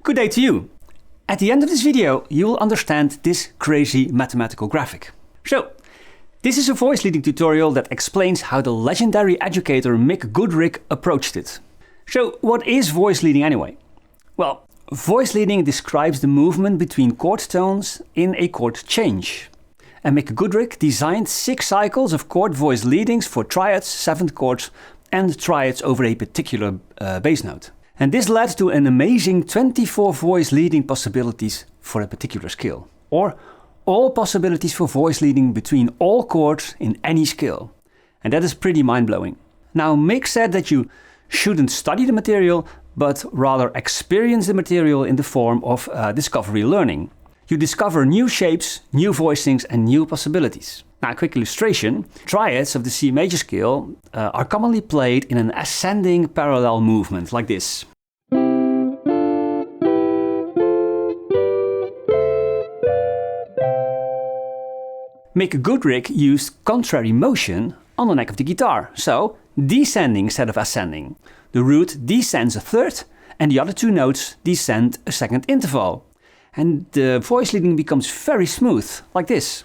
Good day to you. At the end of this video, you will understand this crazy mathematical graphic. So, this is a voice leading tutorial that explains how the legendary educator Mick Goodrick approached it. So, what is voice leading anyway? Well, voice leading describes the movement between chord tones in a chord change. And Mick Goodrick designed 6 cycles of chord voice leadings for triads, 7th chords, and triads over a particular bass note. And this led to an amazing 24 voice leading possibilities for a particular scale. Or all possibilities for voice leading between all chords in any scale. And that is pretty mind-blowing. Now, Mick said that you shouldn't study the material, but rather experience the material in the form of discovery learning. You discover new shapes, new voicings, and new possibilities. Now, a quick illustration. Triads of the C major scale are commonly played in an ascending parallel movement like this. Mick Goodrick used contrary motion on the neck of the guitar, so descending instead of ascending. The root descends a third, and the other 2 notes descend a second interval. And the voice leading becomes very smooth, like this.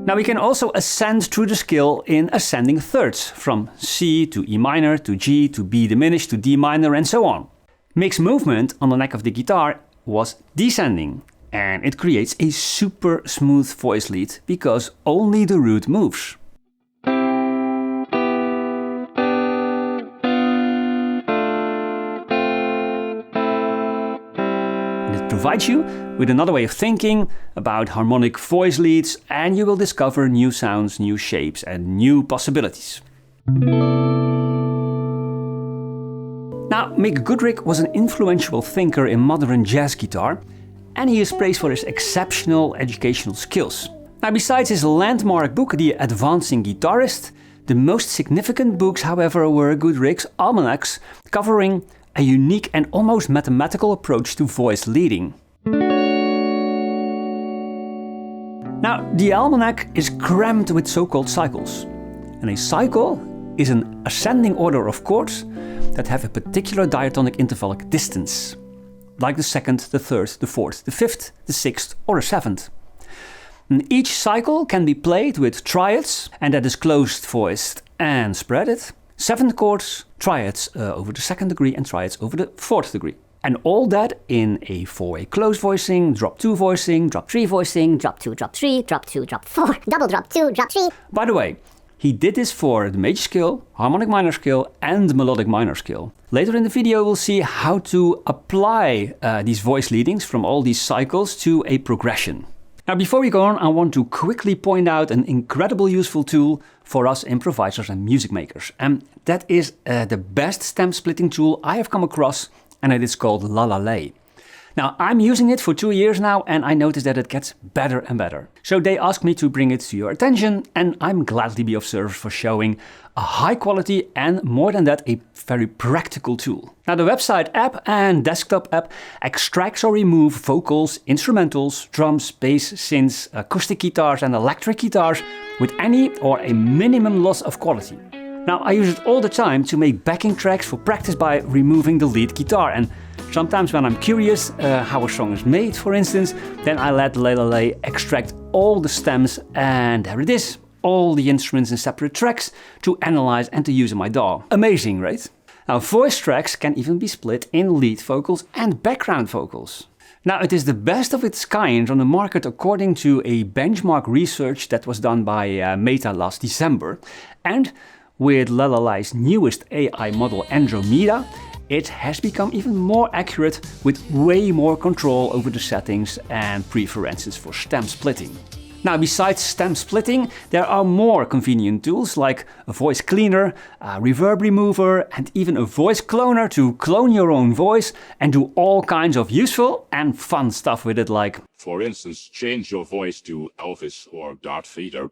Now we can also ascend through the scale in ascending thirds, from C to E minor to G to B diminished to D minor and so on. Mick's movement on the neck of the guitar was descending, and it creates a super smooth voice lead because only the root moves. Provides you with another way of thinking about harmonic voice leads, and you will discover new sounds, new shapes, and new possibilities. Now, Mick Goodrick was an influential thinker in modern jazz guitar, and he is praised for his exceptional educational skills. Now, besides his landmark book, The Advancing Guitarist, the most significant books, however, were Goodrick's almanacs, covering a unique and almost mathematical approach to voice leading. Now, the almanac is crammed with so-called cycles. And a cycle is an ascending order of chords that have a particular diatonic intervallic distance, like the 2nd, the 3rd, the 4th, the 5th, the 6th, or a 7th. And each cycle can be played with triads, and that is closed voiced and spreaded. 7th chords, triads over the 2nd degree and triads over the 4th degree. And all that in a 4-way close voicing, drop 2 voicing, drop 3 voicing, drop 2, drop 3, drop 2, drop 4, double drop 2, drop 3. By the way, he did this for the major scale, harmonic minor scale, and melodic minor scale. Later in the video we'll see how to apply these voice leadings from all these cycles to a progression. Now, before we go on, I want to quickly point out an incredible useful tool for us improvisers and music makers. And that is the best stem splitting tool I have come across, and it is called LALAL.AI. Now, I'm using it for 2 years now, and I notice that it gets better and better. So they asked me to bring it to your attention, and I'm gladly be of service for showing a high quality and, more than that, a very practical tool. Now, the website app and desktop app extracts or removes vocals, instrumentals, drums, bass, synths, acoustic guitars and electric guitars with any or a minimum loss of quality. Now, I use it all the time to make backing tracks for practice by removing the lead guitar, and sometimes when I'm curious how a song is made, for instance, then I let LALAL.AI extract all the stems, and there it is, all the instruments in separate tracks to analyze and to use in my DAW. Amazing, right? Now, voice tracks can even be split in lead vocals and background vocals. Now, it is the best of its kind on the market according to a benchmark research that was done by Meta last December. And with LALAL.AI's newest AI model Andromeda, it has become even more accurate with way more control over the settings and preferences for stem splitting. Now, besides stem splitting, there are more convenient tools like a voice cleaner, a reverb remover, and even a voice cloner to clone your own voice and do all kinds of useful and fun stuff with it, like, for instance, change your voice to Elvis or Darth Vader.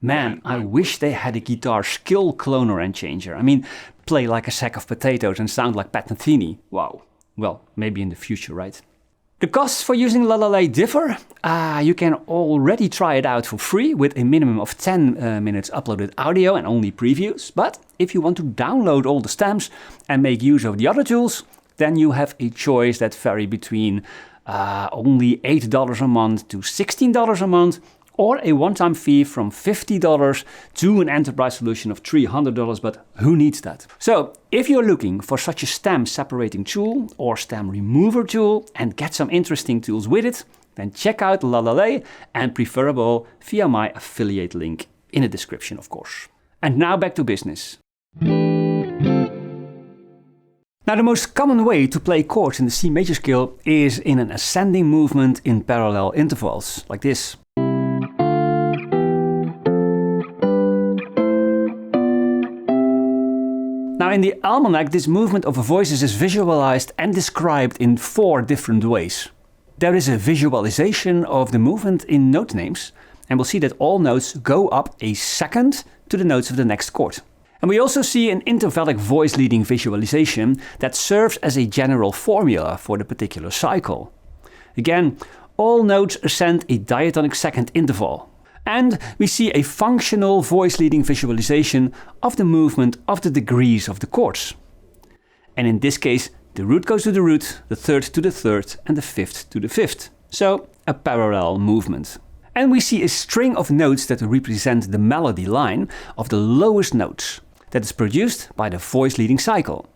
Man, I wish they had a guitar skill cloner and changer. I mean, play like a sack of potatoes and sound like Pat Metheny. Wow. Well, maybe in the future, right? The costs for using LALAL.AI differ. You can already try it out for free with a minimum of 10 minutes uploaded audio and only previews. But if you want to download all the stems and make use of the other tools, then you have a choice that vary between only $8 a month to $16 a month, or a one-time fee from $50 to an enterprise solution of $300, but who needs that? So if you're looking for such a stem separating tool or stem remover tool and get some interesting tools with it, then check out LALAL.AI and preferable via my affiliate link in the description, of course. And now back to business. Now, the most common way to play chords in the C major scale is in an ascending movement in parallel intervals, like this. Now, in the almanac, this movement of voices is visualized and described in 4 different ways. There is a visualization of the movement in note names, and we'll see that all notes go up a second to the notes of the next chord. And we also see an intervallic voice leading visualization that serves as a general formula for the particular cycle. Again, all notes ascend a diatonic second interval. And we see a functional voice leading visualization of the movement of the degrees of the chords. And in this case, the root goes to the root, the third to the third, and the fifth to the fifth. So a parallel movement. And we see a string of notes that represent the melody line of the lowest notes that is produced by the voice leading cycle.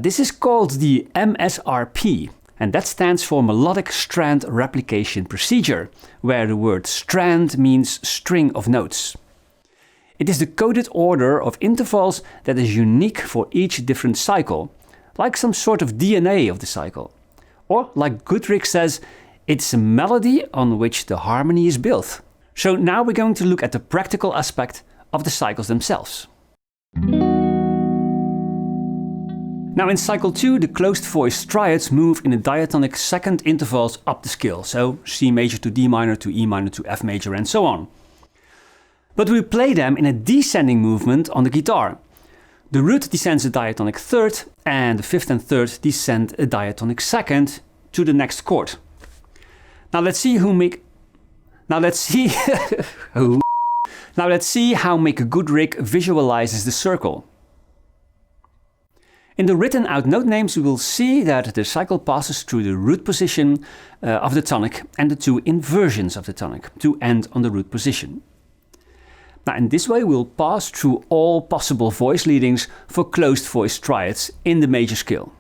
This is called the MSRP. And that stands for Melodic Strand Replication Procedure, where the word strand means string of notes. It is the coded order of intervals that is unique for each different cycle, like some sort of DNA of the cycle. Or, like Goodrick says, it's a melody on which the harmony is built. So now we're going to look at the practical aspect of the cycles themselves. Now in cycle 2, the closed voice triads move in the diatonic second intervals up the scale, so C major to D minor to E minor to F major and so on. But we play them in a descending movement on the guitar. The root descends a diatonic third and the fifth and third descend a diatonic second to the next chord. Now let's see how Mick Goodrick visualizes the circle. In the written out note names, we will see that the cycle passes through the root position of the tonic and the 2 inversions of the tonic to end on the root position. Now in this way we'll pass through all possible voice leadings for closed voice triads in the major scale.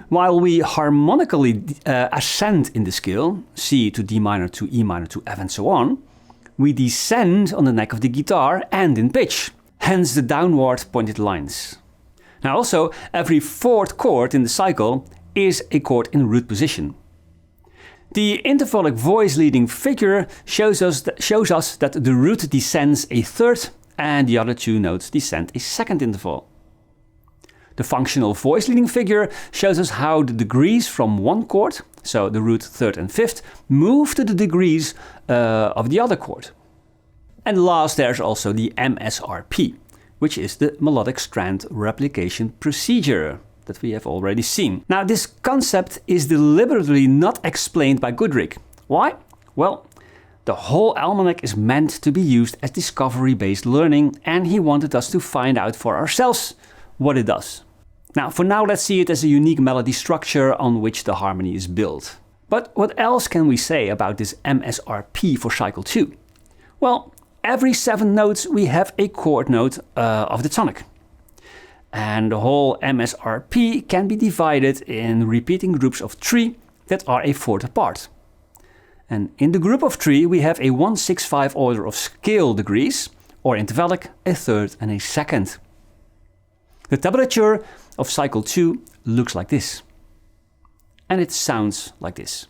While we harmonically ascend in the scale, C to D minor to E minor to F and so on, we descend on the neck of the guitar and in pitch, hence the downward pointed lines. Now also, every 4th chord in the cycle is a chord in root position. The intervallic voice leading figure shows us that the root descends a third and the other 2 notes descend a second interval. The functional voice leading figure shows us how the degrees from one chord, so the root, third and fifth, move to the degrees of the other chord. And last, there's also the MSRP, which is the melodic strand replication procedure that we have already seen. Now, this concept is deliberately not explained by Goodrick. Why? Well, the whole almanac is meant to be used as discovery-based learning, and he wanted us to find out for ourselves what it does. Now, for now, let's see it as a unique melody structure on which the harmony is built. But what else can we say about this MSRP for cycle 2? Well, every 7 notes we have a chord note of the tonic. And the whole MSRP can be divided in repeating groups of 3 that are a fourth apart. And in the group of 3 we have a 1-6-5 order of scale degrees, or intervallic, a third and a second. The tablature of cycle 2 looks like this. And it sounds like this.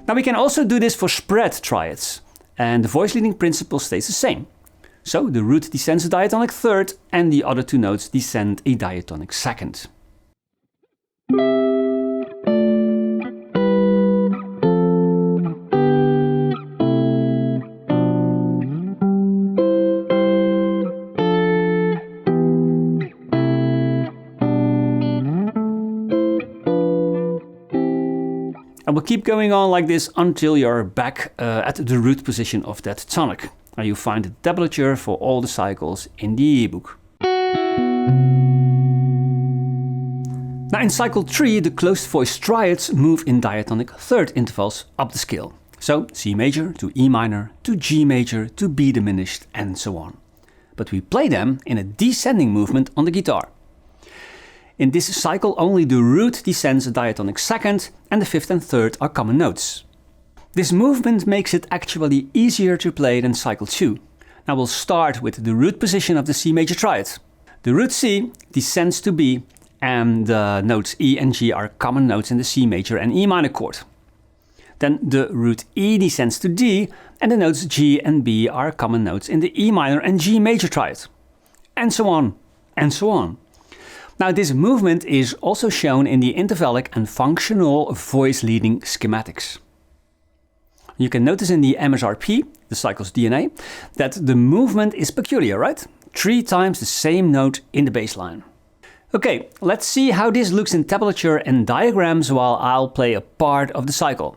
Now we can also do this for spread triads. and the voice leading principle stays the same. So the root descends a diatonic third and the other two notes descend a diatonic second. And we'll keep going on like this until you're back at the root position of that tonic. Now you find the tablature for all the cycles in the ebook. Now in cycle 3, the closed voice triads move in diatonic third intervals up the scale. So C major to E minor to G major to B diminished and so on. But we play them in a descending movement on the guitar. In this cycle only the root descends a diatonic second and the fifth and third are common notes. This movement makes it actually easier to play than cycle 2. Now we'll start with the root position of the C major triad. The root C descends to B and the notes E and G are common notes in the C major and E minor chord. Then the root E descends to D and the notes G and B are common notes in the E minor and G major triad. And so on, and so on. Now this movement is also shown in the intervallic and functional voice leading schematics. You can notice in the MSRP, the cycle's DNA, that the movement is peculiar, right? 3 times the same note in the bass line. Okay, let's see how this looks in tablature and diagrams while I'll play a part of the cycle.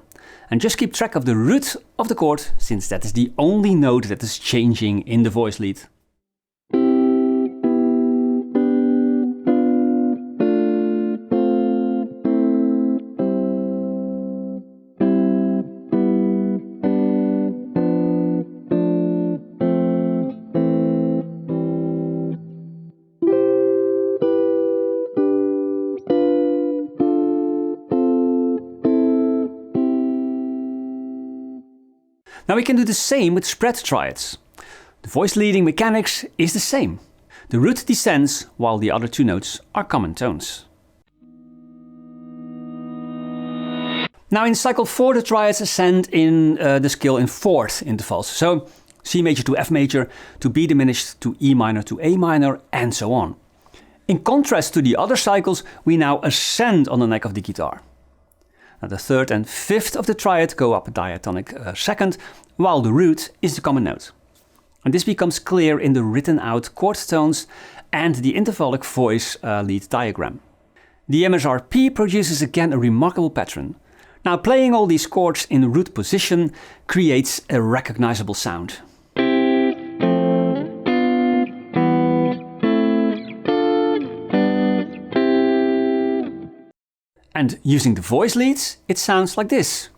And just keep track of the root of the chord, since that is the only note that is changing in the voice lead. Now we can do the same with spread triads. The voice leading mechanics is the same. The root descends while the other two notes are common tones. Now in cycle 4 the triads ascend in the scale in fourth intervals. So C major to F major to B diminished to E minor to A minor and so on. In contrast to the other cycles, we now ascend on the neck of the guitar. Now the third and fifth of the triad go up a diatonic second, while the root is the common note. And this becomes clear in the written out chord tones and the intervallic voice lead diagram. The MSRP produces again a remarkable pattern. Now playing all these chords in root position creates a recognizable sound. And using the voice leads, it sounds like this.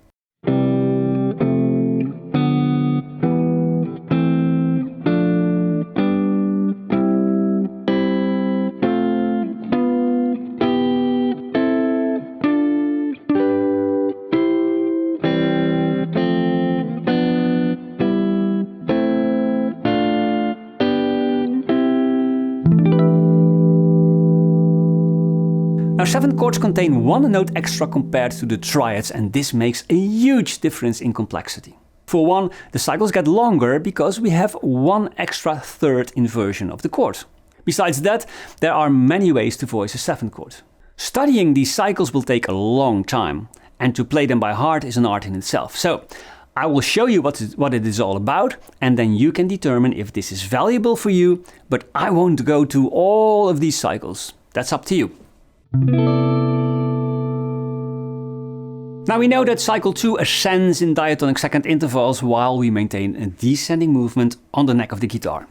Now 7 chords contain one note extra compared to the triads, and this makes a huge difference in complexity. For one, the cycles get longer because we have one extra third inversion of the chord. Besides that, there are many ways to voice a 7th chord. Studying these cycles will take a long time, and to play them by heart is an art in itself. So I will show you what it is all about, and then you can determine if this is valuable for you, but I won't go to all of these cycles. That's up to you. Now we know that cycle 2 ascends in diatonic second intervals while we maintain a descending movement on the neck of the guitar.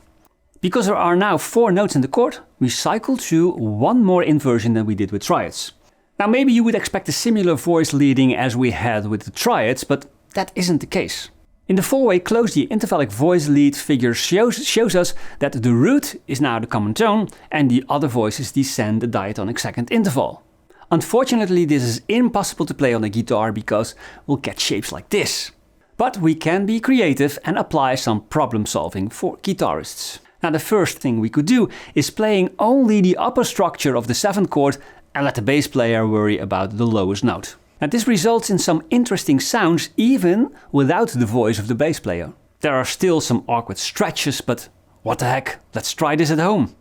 Because there are now 4 notes in the chord, we cycle through one more inversion than we did with triads. Now maybe you would expect a similar voice leading as we had with the triads, but that isn't the case. In the 4-way close, the intervallic voice lead figure shows us that the root is now the common tone and the other voices descend the diatonic second interval. Unfortunately, this is impossible to play on a guitar because we'll get shapes like this. But we can be creative and apply some problem solving for guitarists. Now the first thing we could do is playing only the upper structure of the 7th chord and let the bass player worry about the lowest note. Now this results in some interesting sounds even without the voice of the bass player. There are still some awkward stretches, but what the heck, let's try this at home.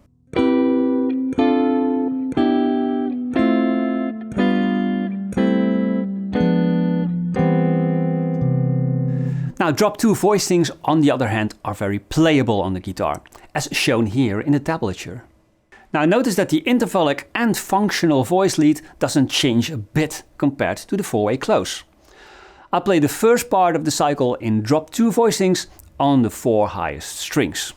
Now, drop 2 voicings, on the other hand, are very playable on the guitar, as shown here in the tablature. Now notice that the intervallic and functional voice lead doesn't change a bit compared to the 4-way close. I'll play the first part of the cycle in drop 2 voicings on the 4 highest strings.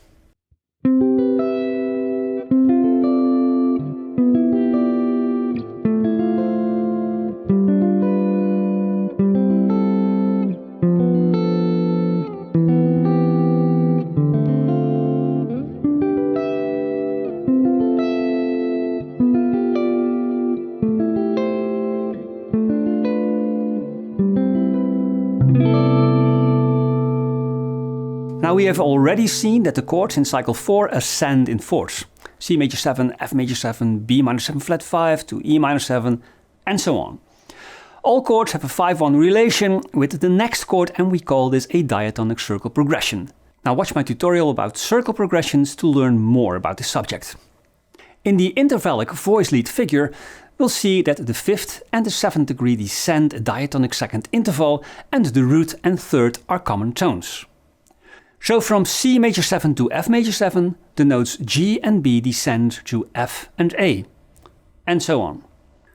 Now we have already seen that the chords in cycle 4 ascend in fourths. C major 7, F major 7, B minor 7 flat 5 to E minor 7 and so on. All chords have a 5-1 relation with the next chord and we call this a diatonic circle progression. Now watch my tutorial about circle progressions to learn more about this subject. In the intervallic voice lead figure, we'll see that the 5th and the 7th degree descend a diatonic second interval and the root and third are common tones. So from C major 7 to F major 7, the notes G and B descend to F and A, and so on.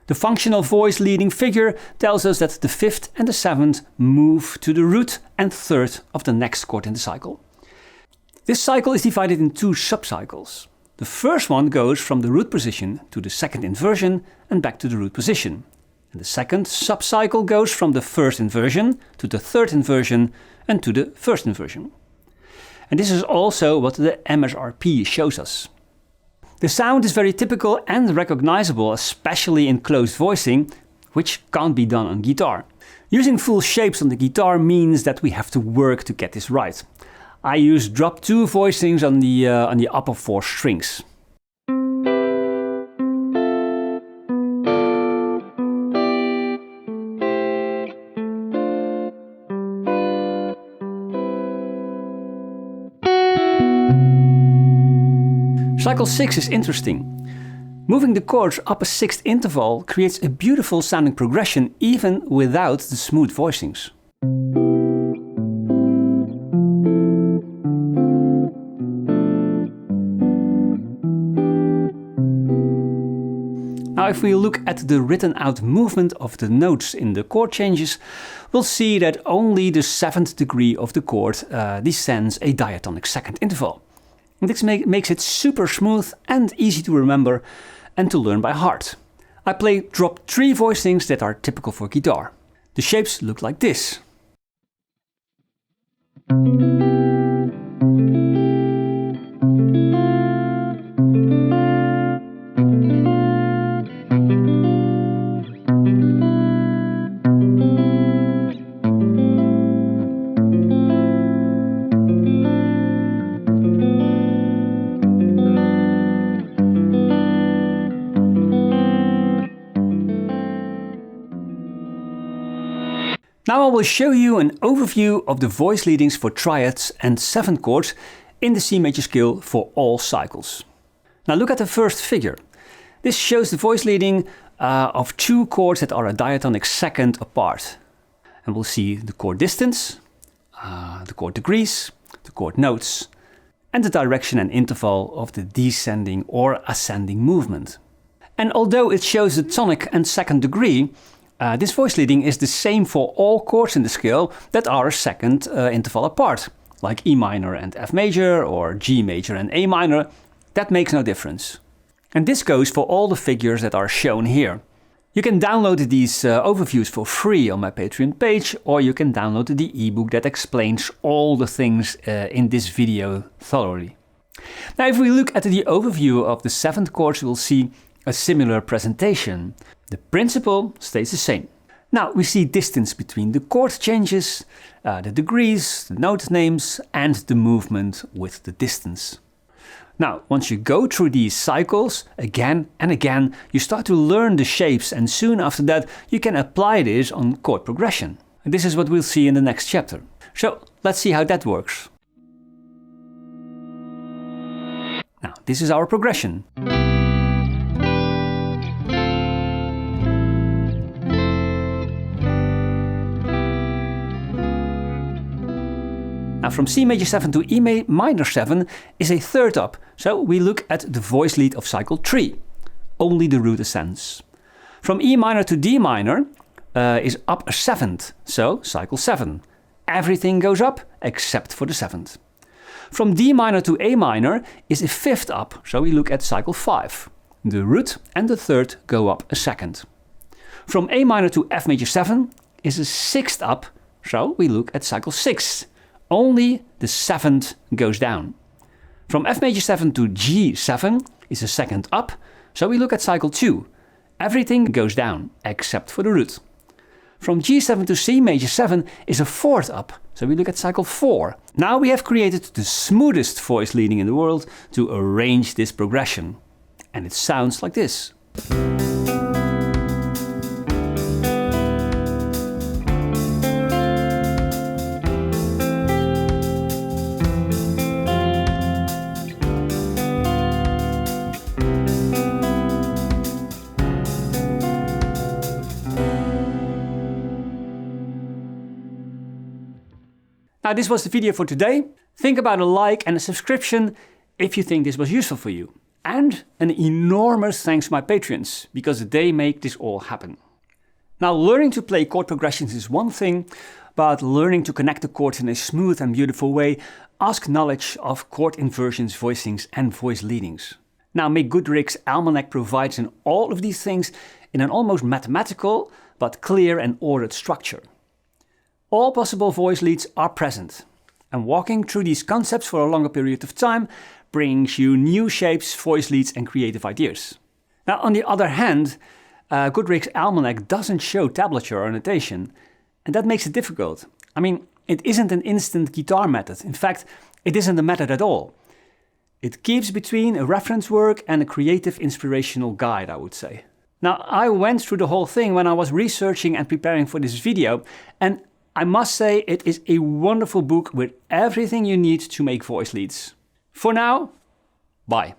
The functional voice leading figure tells us that the 5th and the 7th move to the root and third of the next chord in the cycle. This cycle is divided in 2 subcycles. The first one goes from the root position to the second inversion and back to the root position. And the second subcycle goes from the first inversion to the third inversion and to the first inversion. And this is also what the MSRP shows us. The sound is very typical and recognizable, especially in closed voicing, which can't be done on guitar. Using full shapes on the guitar means that we have to work to get this right. I use drop 2 voicings on the upper 4 strings. Cycle 6 is interesting. Moving the chords up a 6th interval creates a beautiful sounding progression even without the smooth voicings. Now if we look at the written out movement of the notes in the chord changes, we'll see that only the 7th degree of the chord descends a diatonic second interval. And this makes it super smooth and easy to remember and to learn by heart. I play drop 3 voicings that are typical for guitar. The shapes look like this. Now I will show you an overview of the voice leadings for triads and 7th chords in the C major scale for all cycles. Now look at the first figure. This shows the voice leading of 2 chords that are a diatonic second apart. And we'll see the chord distance, the chord degrees, the chord notes, and the direction and interval of the descending or ascending movement. And although it shows the tonic and second degree, this voice leading is the same for all chords in the scale that are a second interval apart, like E minor and F major or G major and A minor. That makes no difference. And this goes for all the figures that are shown here. You can download these overviews for free on my Patreon page, or you can download the ebook that explains all the things in this video thoroughly. Now if we look at the overview of the 7th chords, we'll see a similar presentation. The principle stays the same. Now we see distance between the chord changes, the degrees, the note names, and the movement with the distance. Now, once you go through these cycles again and again, you start to learn the shapes, and soon after that you can apply this on chord progression. And this is what we'll see in the next chapter. So let's see how that works. Now, this is our progression. Now from C major 7 to E minor 7 is a third up, so we look at the voice lead of cycle 3. Only the root ascends. From E minor to D minor is up a seventh, so cycle 7. Everything goes up except for the seventh. From D minor to A minor is a fifth up, so we look at cycle 5. The root and the third go up a second. From A minor to F major 7 is a sixth up, so we look at cycle 6. Only the seventh goes down. From F major 7 to G7 is a second up, so we look at cycle 2. Everything goes down except for the root. From G7 to C major 7 is a fourth up, so we look at cycle 4. Now we have created the smoothest voice leading in the world to arrange this progression. And it sounds like this. Now this was the video for today. Think about a like and a subscription if you think this was useful for you. And an enormous thanks to my patrons, because they make this all happen. Now learning to play chord progressions is one thing, but learning to connect the chords in a smooth and beautiful way asks knowledge of chord inversions, voicings and voice leadings. Now Mick Goodrick's almanac provides in all of these things in an almost mathematical but clear and ordered structure. All possible voice leads are present, and walking through these concepts for a longer period of time brings you new shapes, voice leads and creative ideas. Now on the other hand, Goodrick's almanac doesn't show tablature or notation, and that makes it difficult. I mean, it isn't an instant guitar method. In fact, it isn't a method at all. It keeps between a reference work and a creative inspirational guide, I would say. Now I went through the whole thing when I was researching and preparing for this video, and I must say it is a wonderful book with everything you need to make voice leads. For now, bye.